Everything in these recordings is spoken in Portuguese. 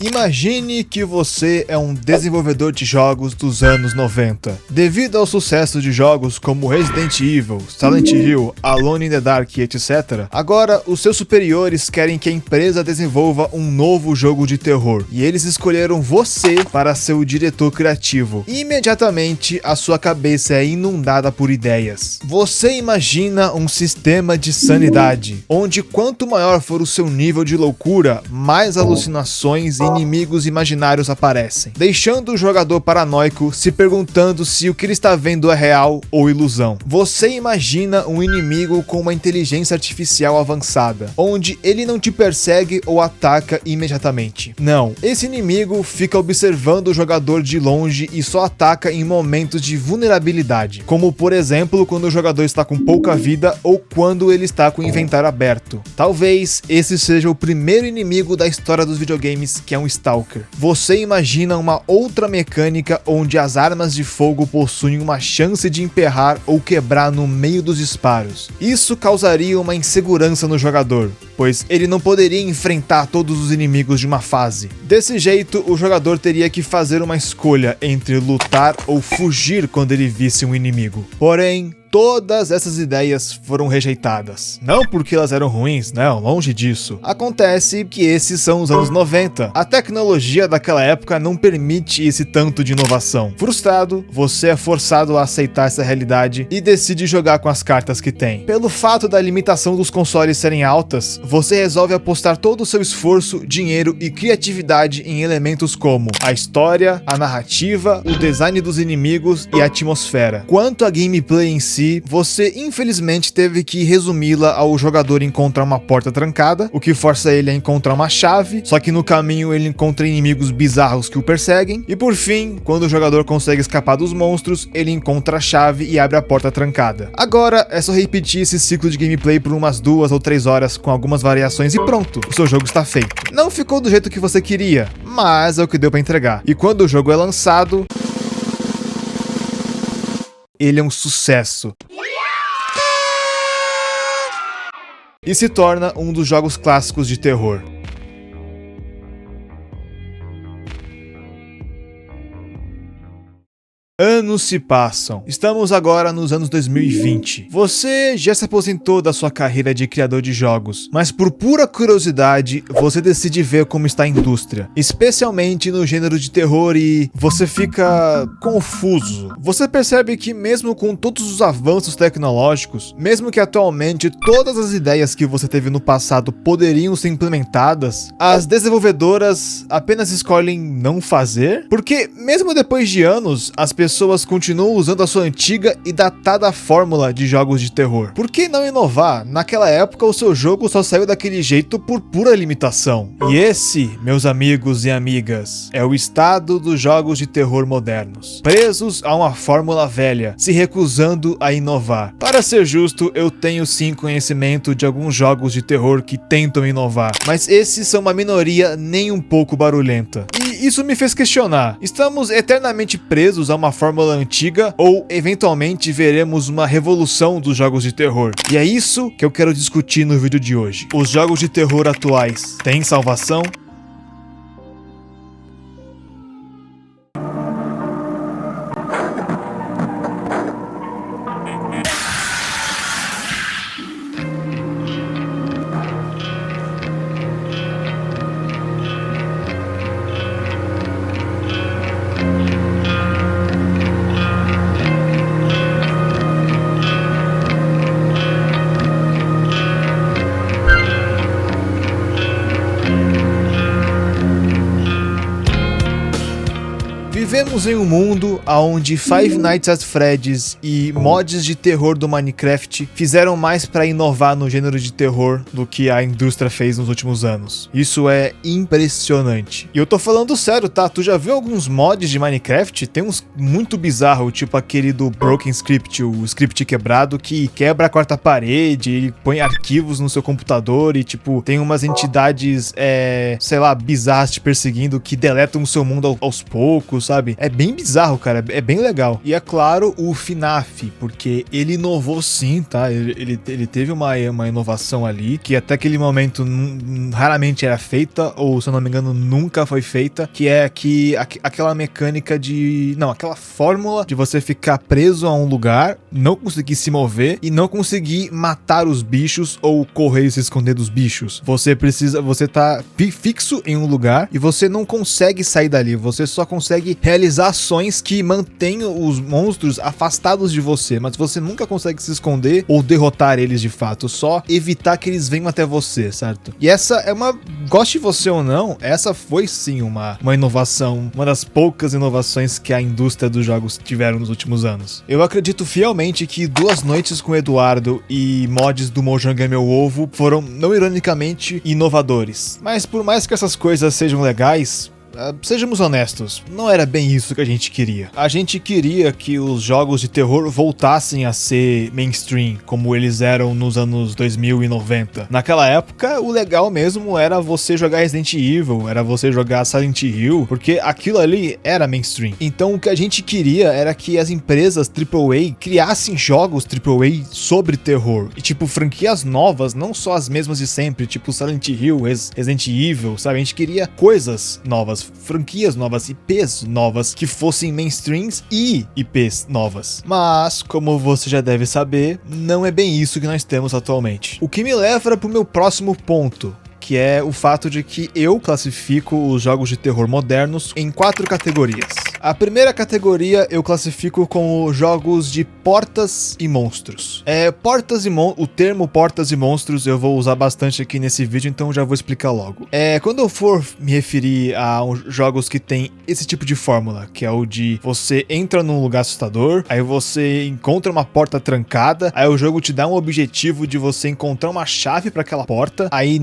Imagine que você é um desenvolvedor de jogos dos anos 90. Devido ao sucesso de jogos como Resident Evil, Silent Hill, Alone in the Dark, etc., agora os seus superiores querem que a empresa desenvolva um novo jogo de terror, e eles escolheram você para ser o diretor criativo. Imediatamente, a sua cabeça é inundada por ideias. Você imagina um sistema de sanidade, onde quanto maior for o seu nível de loucura, mais alucinações e inimigos imaginários aparecem, deixando o jogador paranoico se perguntando se o que ele está vendo é real ou ilusão. Você imagina um inimigo com uma inteligência artificial avançada, onde ele não te persegue ou ataca imediatamente. Não, esse inimigo fica observando o jogador de longe e só ataca em momentos de vulnerabilidade, como por exemplo quando o jogador está com pouca vida ou quando ele está com o inventário aberto. Talvez esse seja o primeiro inimigo da história dos videogames que é um Stalker. Você imagina uma outra mecânica onde as armas de fogo possuem uma chance de emperrar ou quebrar no meio dos disparos. Isso causaria uma insegurança no jogador, pois ele não poderia enfrentar todos os inimigos de uma fase. Desse jeito, o jogador teria que fazer uma escolha entre lutar ou fugir quando ele visse um inimigo. Porém, todas essas ideias foram rejeitadas. Não porque elas eram ruins, não, longe disso. Acontece que esses são os anos 90. A tecnologia daquela época não permite esse tanto de inovação. Frustrado, você é forçado a aceitar essa realidade e decide jogar com as cartas que tem. Pelo fato da limitação dos consoles serem altas, você resolve apostar todo o seu esforço, dinheiro e criatividade em elementos como a história, a narrativa, o design dos inimigos e a atmosfera. Quanto à gameplay em si, você infelizmente teve que resumi-la ao jogador encontrar uma porta trancada, o que força ele a encontrar uma chave, só que no caminho ele encontra inimigos bizarros que o perseguem, e por fim, quando o jogador consegue escapar dos monstros, ele encontra a chave e abre a porta trancada. Agora é só repetir esse ciclo de gameplay por umas 2 ou 3 horas com algumas variações e pronto, o seu jogo está feito. Não ficou do jeito que você queria, mas é o que deu para entregar. E quando o jogo é lançado, ele é um sucesso e se torna um dos jogos clássicos de terror. Anos se passam. Estamos agora nos anos 2020. Você já se aposentou da sua carreira de criador de jogos, mas por pura curiosidade, você decide ver como está a indústria, especialmente no gênero de terror, e você fica confuso. Você percebe que mesmo com todos os avanços tecnológicos, mesmo que atualmente todas as ideias que você teve no passado poderiam ser implementadas, as desenvolvedoras apenas escolhem não fazer, porque mesmo depois de anos, as pessoas continuam usando a sua antiga e datada fórmula de jogos de terror. Por que não inovar? Naquela época o seu jogo só saiu daquele jeito por pura limitação. E esse, meus amigos e amigas, é o estado dos jogos de terror modernos. Presos a uma fórmula velha, se recusando a inovar. Para ser justo, eu tenho sim conhecimento de alguns jogos de terror que tentam inovar, mas esses são uma minoria nem um pouco barulhenta. E isso me fez questionar, estamos eternamente presos a uma fórmula antiga ou eventualmente veremos uma revolução dos jogos de terror? E é isso que eu quero discutir no vídeo de hoje. Os jogos de terror atuais têm salvação? Vivemos em um mundo onde Five Nights at Freddy's e mods de terror do Minecraft fizeram mais para inovar no gênero de terror do que a indústria fez nos últimos anos. Isso é impressionante. E eu tô falando sério, tá? Tu já viu alguns mods de Minecraft? Tem uns muito bizarros, tipo aquele do Broken Script, o script quebrado que quebra a quarta parede e põe arquivos no seu computador e tipo, tem umas entidades, sei lá, bizarras te perseguindo que deletam o seu mundo aos poucos, sabe? sabe? É bem bizarro, cara, é bem legal. E é claro, o FNAF, porque ele inovou sim, tá? Ele teve uma inovação ali, que até aquele momento raramente era feita, ou se eu não me engano, nunca foi feita, que é aquela mecânica aquela fórmula de você ficar preso a um lugar, não conseguir se mover e não conseguir matar os bichos ou correr e se esconder dos bichos. Você tá fixo em um lugar e você não consegue sair dali, você só consegue realizar ações que mantenham os monstros afastados de você, mas você nunca consegue se esconder ou derrotar eles de fato, só evitar que eles venham até você, certo? E essa é goste você ou não, essa foi sim uma inovação, uma das poucas inovações que a indústria dos jogos tiveram nos últimos anos. Eu acredito fielmente que Duas Noites com Eduardo e mods do Mojang é Meu Ovo foram, não ironicamente, inovadores. Mas por mais que essas coisas sejam legais, sejamos honestos, não era bem isso que a gente queria. A gente queria que os jogos de terror voltassem a ser mainstream, como eles eram nos anos 2090. Naquela época, o legal mesmo era você jogar Resident Evil, era você jogar Silent Hill, porque aquilo ali era mainstream. Então o que a gente queria era que as empresas AAA criassem jogos AAA sobre terror. E tipo, franquias novas, não só as mesmas de sempre, tipo Silent Hill, Resident Evil, sabe? A gente queria coisas novas, franquias novas, IPs novas que fossem mainstreams e IPs novas. Mas, como você já deve saber, não é bem isso que nós temos atualmente. O que me leva para o meu próximo ponto, que é o fato de que eu classifico os jogos de terror modernos em 4 categorias. A primeira categoria eu classifico como jogos de portas e monstros. O termo portas e monstros eu vou usar bastante aqui nesse vídeo, então já vou explicar logo. Quando eu for me referir a jogos que tem esse tipo de fórmula, que é o de você entra num lugar assustador, aí você encontra uma porta trancada, aí o jogo te dá um objetivo de você encontrar uma chave para aquela porta, aí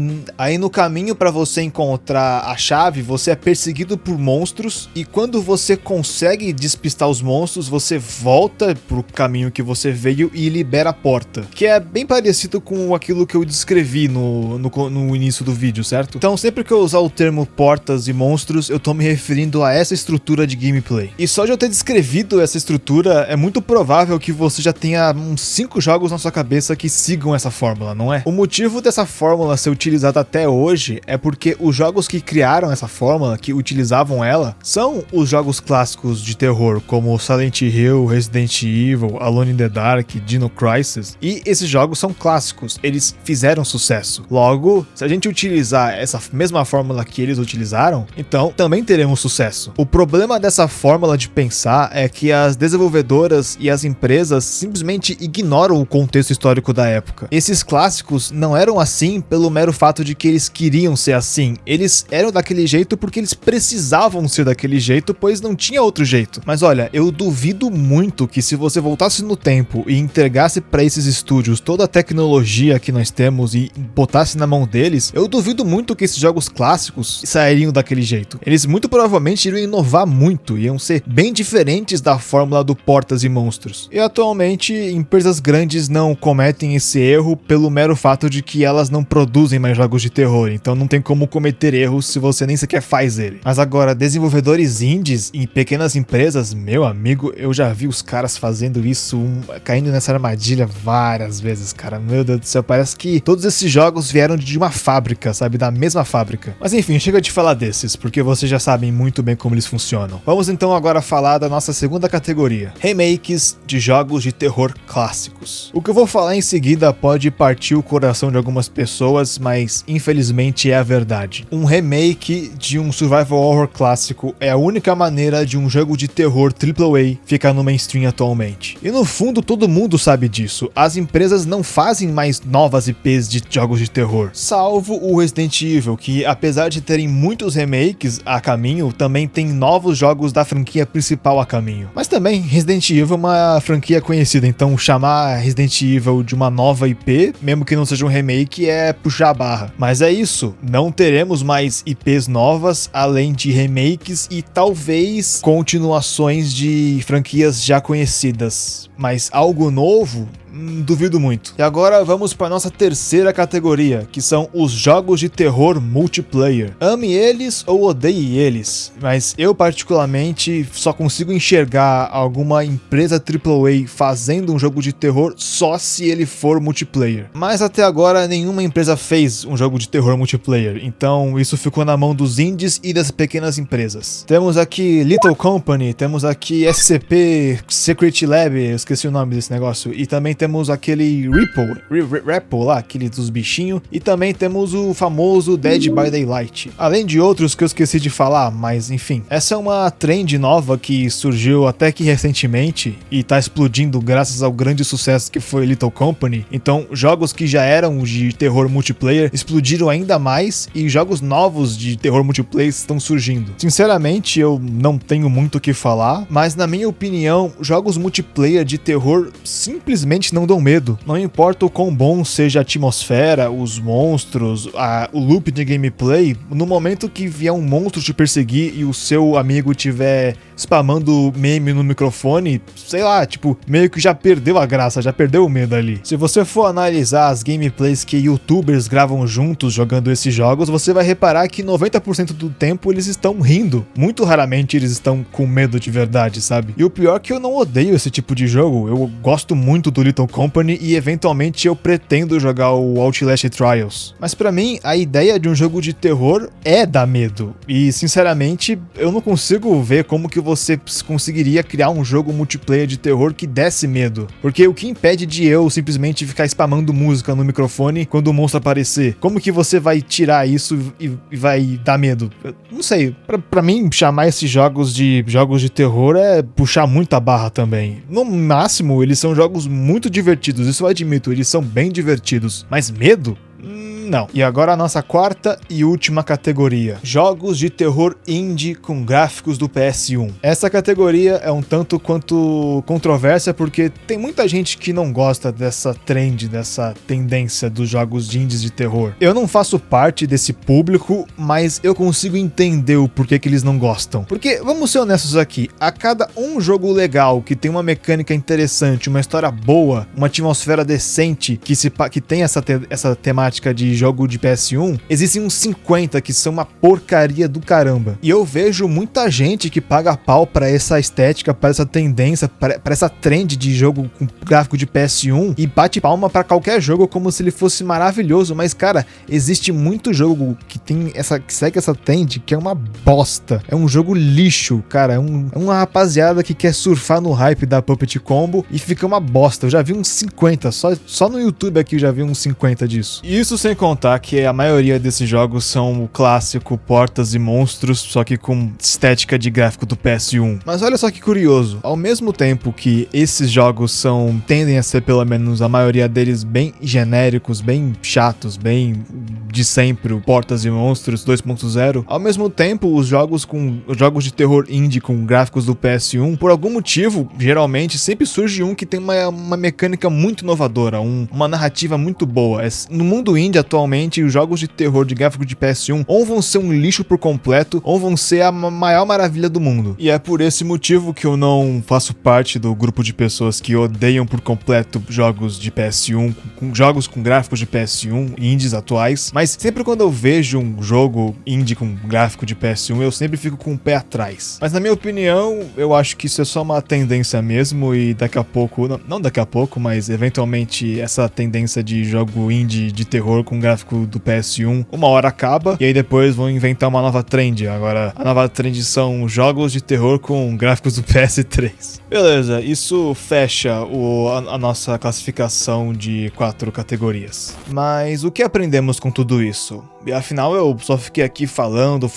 no caminho para você encontrar a chave, você é perseguido por monstros, e quando você consegue despistar os monstros, você volta pro caminho que você veio e libera a porta, que é bem parecido com aquilo que eu descrevi no início do vídeo, certo? Então sempre que eu usar o termo portas e monstros, eu tô me referindo a essa estrutura de gameplay. E só de eu ter descrevido essa estrutura, é muito provável que você já tenha uns 5 jogos na sua cabeça que sigam essa fórmula, não é? O motivo dessa fórmula ser utilizada até hoje é porque os jogos que criaram essa fórmula, que utilizavam ela, são os jogos clássicos de terror, como Silent Hill, Resident Evil, Alone in the Dark, Dino Crisis, e esses jogos são clássicos, eles fizeram sucesso. Logo, se a gente utilizar essa mesma fórmula que eles utilizaram, então também teremos sucesso. O problema dessa fórmula de pensar é que as desenvolvedoras e as empresas simplesmente ignoram o contexto histórico da época. Esses clássicos não eram assim pelo mero fato de que eles queriam ser assim, eles eram daquele jeito porque eles precisavam ser daquele jeito, pois não tinha outro jeito. Mas olha, eu duvido muito que se você voltasse no tempo e entregasse para esses estúdios toda a tecnologia que nós temos e botasse na mão deles, eu duvido muito que esses jogos clássicos sairiam daquele jeito. Eles muito provavelmente iriam inovar muito, iam ser bem diferentes da fórmula do portas e monstros. E atualmente, empresas grandes não cometem esse erro pelo mero fato de que elas não produzem mais jogos de terror, então não tem como cometer erros se você nem sequer faz ele. Mas agora, desenvolvedores indies e pequenas empresas, meu amigo, eu já vi os caras fazendo isso, caindo nessa armadilha várias vezes, cara. Meu Deus do céu, parece que todos esses jogos vieram de uma fábrica, sabe? Da mesma fábrica. Mas enfim, chega de falar desses, porque vocês já sabem muito bem como eles funcionam. Vamos então agora falar da nossa segunda categoria, remakes de jogos de terror clássicos. O que eu vou falar em seguida pode partir o coração de algumas pessoas, mas infelizmente é a verdade. Um remake de um survival horror clássico é a única maneira de um jogo de terror AAA ficar no mainstream atualmente. E no fundo todo mundo sabe disso, as empresas não fazem mais novas IPs de jogos de terror, salvo o Resident Evil, que apesar de terem muitos remakes a caminho, também tem novos jogos da franquia principal a caminho. Mas também Resident Evil é uma franquia conhecida, então chamar Resident Evil de uma nova IP, mesmo que não seja um remake, é puxar a barra. Mas é isso, não teremos mais IPs novas, além de remakes e talvez continuações de franquias já conhecidas. Mas algo novo Duvido muito. E agora vamos para nossa terceira categoria, que são os jogos de terror multiplayer. Ame eles ou odeie eles, mas eu particularmente só consigo enxergar alguma empresa AAA fazendo um jogo de terror só se ele for multiplayer. Mas até agora nenhuma empresa fez um jogo de terror multiplayer, então isso ficou na mão dos indies e das pequenas empresas. Temos aqui Little Company, temos aqui SCP Secret Lab, eu esqueci o nome desse negócio, e também temos aquele Ripple lá, aquele dos bichinhos, e também temos o famoso Dead by Daylight. Além de outros que eu esqueci de falar, mas enfim. Essa é uma trend nova que surgiu até que recentemente e tá explodindo graças ao grande sucesso que foi Little Company. Então, jogos que já eram de terror multiplayer explodiram ainda mais e jogos novos de terror multiplayer estão surgindo. Sinceramente, eu não tenho muito o que falar, mas na minha opinião, jogos multiplayer de terror simplesmente não dão medo. Não importa o quão bom seja a atmosfera, os monstros, o loop de gameplay, no momento que vier um monstro te perseguir e o seu amigo tiver spamando meme no microfone, sei lá, tipo, meio que já perdeu a graça, já perdeu o medo ali. Se você for analisar as gameplays que youtubers gravam juntos jogando esses jogos, você vai reparar que 90% do tempo eles estão rindo. Muito raramente eles estão com medo de verdade, sabe? E o pior é que eu não odeio esse tipo de jogo, eu gosto muito do Little Company e eventualmente eu pretendo jogar o Outlast Trials. Mas pra mim, a ideia de um jogo de terror é dar medo. E sinceramente, eu não consigo ver como que você conseguiria criar um jogo multiplayer de terror que desse medo. Porque o que impede de eu simplesmente ficar spamando música no microfone quando o monstro aparecer? Como que você vai tirar isso e vai dar medo? Eu não sei. Pra mim, chamar esses jogos de terror é puxar muita barra também. No máximo, eles são jogos muito divertidos. Isso eu admito, eles são bem divertidos. Mas medo? Não. E agora a nossa quarta e última categoria. Jogos de terror indie com gráficos do PS1. Essa categoria é um tanto quanto controversa porque tem muita gente que não gosta dessa trend, dessa tendência dos jogos de indies de terror. Eu não faço parte desse público, mas eu consigo entender o porquê que eles não gostam. Porque, vamos ser honestos aqui, a cada um jogo legal que tem uma mecânica interessante, uma história boa, uma atmosfera decente, que tem essa temática de jogo de PS1, existem uns 50 que são uma porcaria do caramba. E eu vejo muita gente que paga pau pra essa estética, pra essa tendência, pra essa trend de jogo com gráfico de PS1 e bate palma pra qualquer jogo como se ele fosse maravilhoso. Mas, cara, existe muito jogo que segue essa trend que é uma bosta. É um jogo lixo, cara. É uma rapaziada que quer surfar no hype da Puppet Combo e fica uma bosta. Eu já vi uns 50, só no YouTube aqui eu já vi uns 50 disso. E isso sem contar que a maioria desses jogos são o clássico Portas e Monstros, só que com estética de gráfico do PS1. Mas olha só que curioso, ao mesmo tempo que esses jogos tendem a ser, pelo menos a maioria deles, bem genéricos, bem chatos, bem de sempre, o Portas e Monstros 2.0, ao mesmo tempo os jogos de terror indie com gráficos do PS1, por algum motivo, geralmente sempre surge um que tem uma mecânica muito inovadora, uma narrativa muito boa. No mundo indie atualmente, os jogos de terror de gráfico de PS1 ou vão ser um lixo por completo, ou vão ser a maior maravilha do mundo. E é por esse motivo que eu não faço parte do grupo de pessoas que odeiam por completo jogos de PS1, jogos com gráficos de PS1, indies atuais, mas sempre quando eu vejo um jogo indie com gráfico de PS1, eu sempre fico com o pé atrás. Mas na minha opinião, eu acho que isso é só uma tendência mesmo e daqui a pouco, não daqui a pouco, mas eventualmente essa tendência de jogo indie de terror com gráfico do PS1 uma hora acaba e aí depois vão inventar uma nova trend. Agora a nova trend são jogos de terror com gráficos do PS3. Beleza, isso fecha a nossa classificação de 4 categorias. Mas o que aprendemos com tudo isso? E afinal eu só fiquei aqui falando,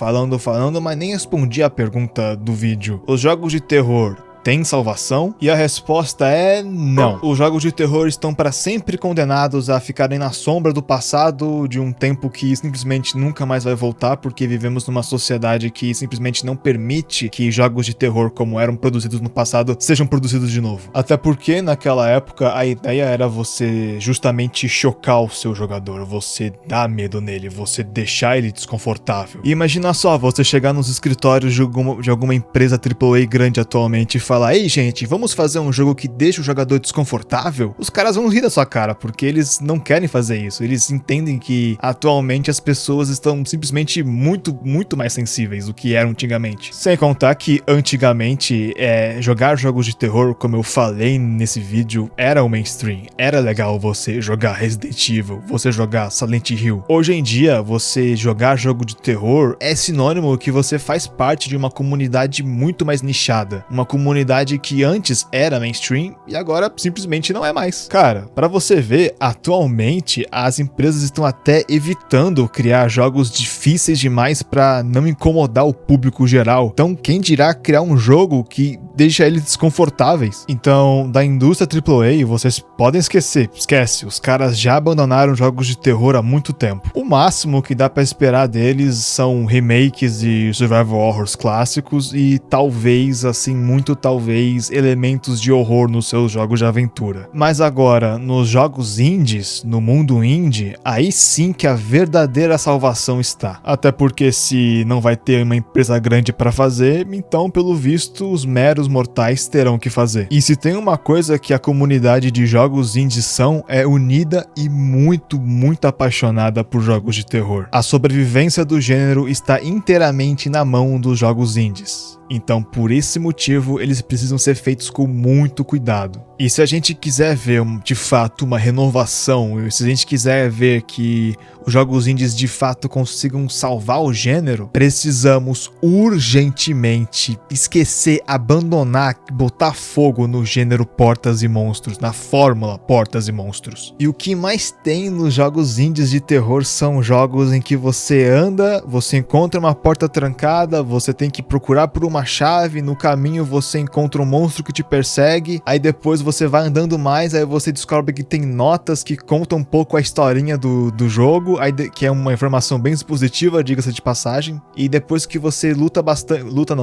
mas nem respondi a pergunta do vídeo. Os jogos de terror tem salvação? E a resposta é não. Os jogos de terror estão para sempre condenados a ficarem na sombra do passado, de um tempo que simplesmente nunca mais vai voltar, porque vivemos numa sociedade que simplesmente não permite que jogos de terror como eram produzidos no passado sejam produzidos de novo. Até porque naquela época a ideia era você justamente chocar o seu jogador, você dar medo nele, você deixar ele desconfortável. E imagina só, você chegar nos escritórios de alguma empresa AAA grande atualmente e falar: falar, ei gente, vamos fazer um jogo que deixa o jogador desconfortável, os caras vão rir da sua cara, porque eles não querem fazer isso. Eles entendem que atualmente as pessoas estão simplesmente muito mais sensíveis do que eram antigamente. Sem contar que antigamente jogar jogos de terror, como eu falei nesse vídeo, era o mainstream. Era legal você jogar Resident Evil, você jogar Silent Hill. Hoje em dia, você jogar jogo de terror é sinônimo que você faz parte de uma comunidade muito mais nichada. Uma comunidade que antes era mainstream e agora simplesmente não é mais. Cara, pra você ver, atualmente as empresas estão até evitando criar jogos difíceis demais pra não incomodar o público geral. Então, quem dirá criar um jogo que deixa eles desconfortáveis? Então, da indústria AAA, vocês podem esquece, os caras já abandonaram jogos de terror há muito tempo. O máximo que dá pra esperar deles são remakes de survival horrors clássicos e talvez, assim, muito talvez, elementos de horror nos seus jogos de aventura. Mas agora, nos jogos indies, no mundo indie, aí sim que a verdadeira salvação está. Até porque se não vai ter uma empresa grande pra fazer, então, pelo visto, os meros mortais terão que fazer. E se tem uma coisa que a comunidade de jogos indies são, é unida e muito apaixonada por jogos de terror. A sobrevivência do gênero está inteiramente na mão dos jogos indies. Então, por esse motivo, eles precisam ser feitos com muito cuidado. E se a gente quiser ver, de fato, uma renovação, se a gente quiser ver que os jogos indies de fato consigam salvar o gênero, precisamos urgentemente esquecer, abandonar, botar fogo no gênero Portas e Monstros, na fórmula Portas e Monstros. E o que mais tem nos jogos indies de terror são jogos em que você anda, você encontra uma porta trancada, você tem que procurar por uma chave, no caminho você encontra um monstro que te persegue, aí depois você vai andando mais, aí você descobre que tem notas que contam um pouco a historinha do jogo, aí que é uma informação bem expositiva, diga-se de passagem, e depois que você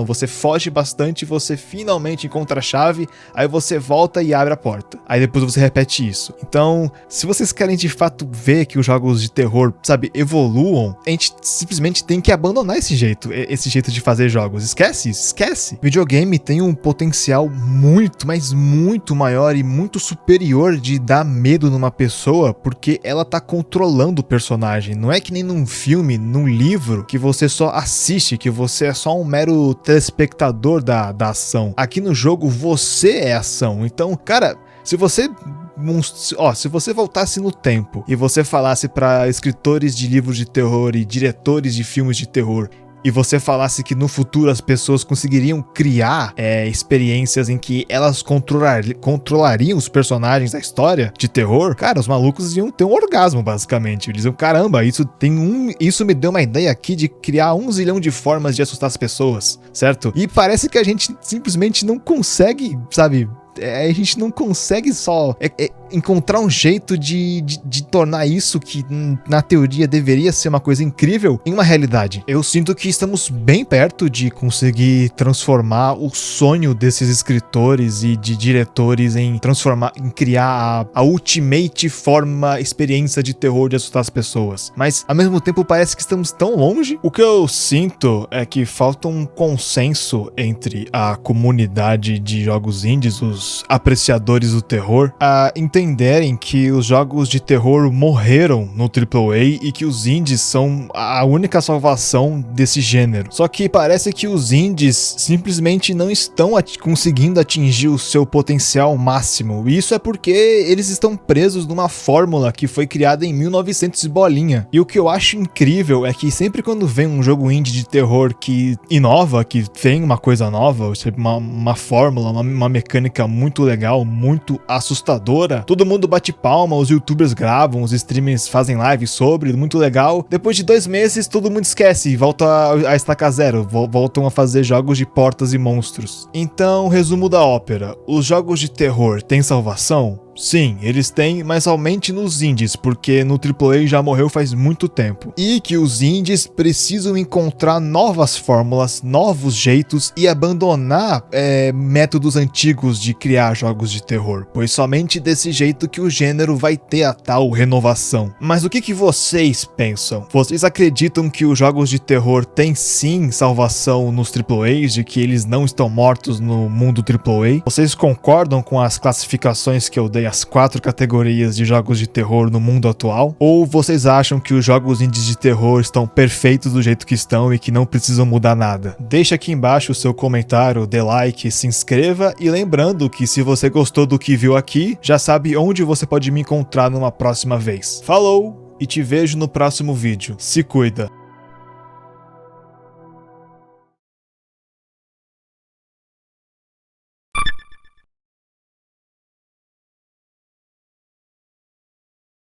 você foge bastante, você finalmente encontra a chave, aí você volta e abre a porta, aí depois você repete isso. Então, se vocês querem de fato ver que os jogos de terror, sabe, evoluam, a gente simplesmente tem que abandonar esse jeito de fazer jogos. Esquece isso. Esquece. Videogame tem um potencial muito, mas muito maior e muito superior de dar medo numa pessoa, porque ela tá controlando o personagem. Não é que nem num filme, num livro, que você só assiste, que você é só um mero telespectador da ação. Aqui no jogo, você é ação. Então, cara, se você voltasse no tempo e você falasse pra escritores de livros de terror e diretores de filmes de terror, e você falasse que no futuro as pessoas conseguiriam criar experiências em que elas controlariam os personagens da história de terror, cara, os malucos iam ter um orgasmo, basicamente. Eles iam, caramba, isso me deu uma ideia aqui de criar 1 zilhão de formas de assustar as pessoas, certo? E parece que a gente simplesmente não consegue, sabe? A gente não consegue só encontrar um jeito de tornar isso que na teoria deveria ser uma coisa incrível em uma realidade. Eu sinto que estamos bem perto de conseguir transformar o sonho desses escritores e de diretores em criar a ultimate experiência de terror de assustar as pessoas. Mas ao mesmo tempo parece que estamos tão longe. O que eu sinto é que falta um consenso entre a comunidade de jogos indies, os apreciadores do terror, a entenderem que os jogos de terror morreram no AAA e que os indies são a única salvação desse gênero. Só que parece que os indies simplesmente não estão conseguindo atingir o seu potencial máximo. E isso é porque eles estão presos numa fórmula que foi criada em 1900 e bolinha. E o que eu acho incrível é que sempre quando vem um jogo indie de terror que inova, que tem uma coisa nova, uma fórmula, uma mecânica muito legal, muito assustadora, todo mundo bate palma, os youtubers gravam, os streamers fazem lives sobre, muito legal. Depois de 2 meses, todo mundo esquece e volta a estaca zero, voltam a fazer jogos de portas e monstros. Então, resumo da ópera: os jogos de terror têm salvação? Sim, eles têm, mas aumente nos indies, porque no AAA já morreu faz muito tempo. E que os indies precisam encontrar novas fórmulas, novos jeitos e abandonar métodos antigos de criar jogos de terror, pois somente desse jeito que o gênero vai ter a tal renovação. Mas o que vocês pensam? Vocês acreditam que os jogos de terror têm sim salvação nos AAAs, de que eles não estão mortos no mundo AAA? Vocês concordam com as classificações que eu dei, as 4 categorias de jogos de terror no mundo atual? Ou vocês acham que os jogos indies de terror estão perfeitos do jeito que estão e que não precisam mudar nada? Deixa aqui embaixo o seu comentário, dê like, se inscreva e lembrando que se você gostou do que viu aqui, já sabe onde você pode me encontrar numa próxima vez. Falou e te vejo no próximo vídeo. Se cuida!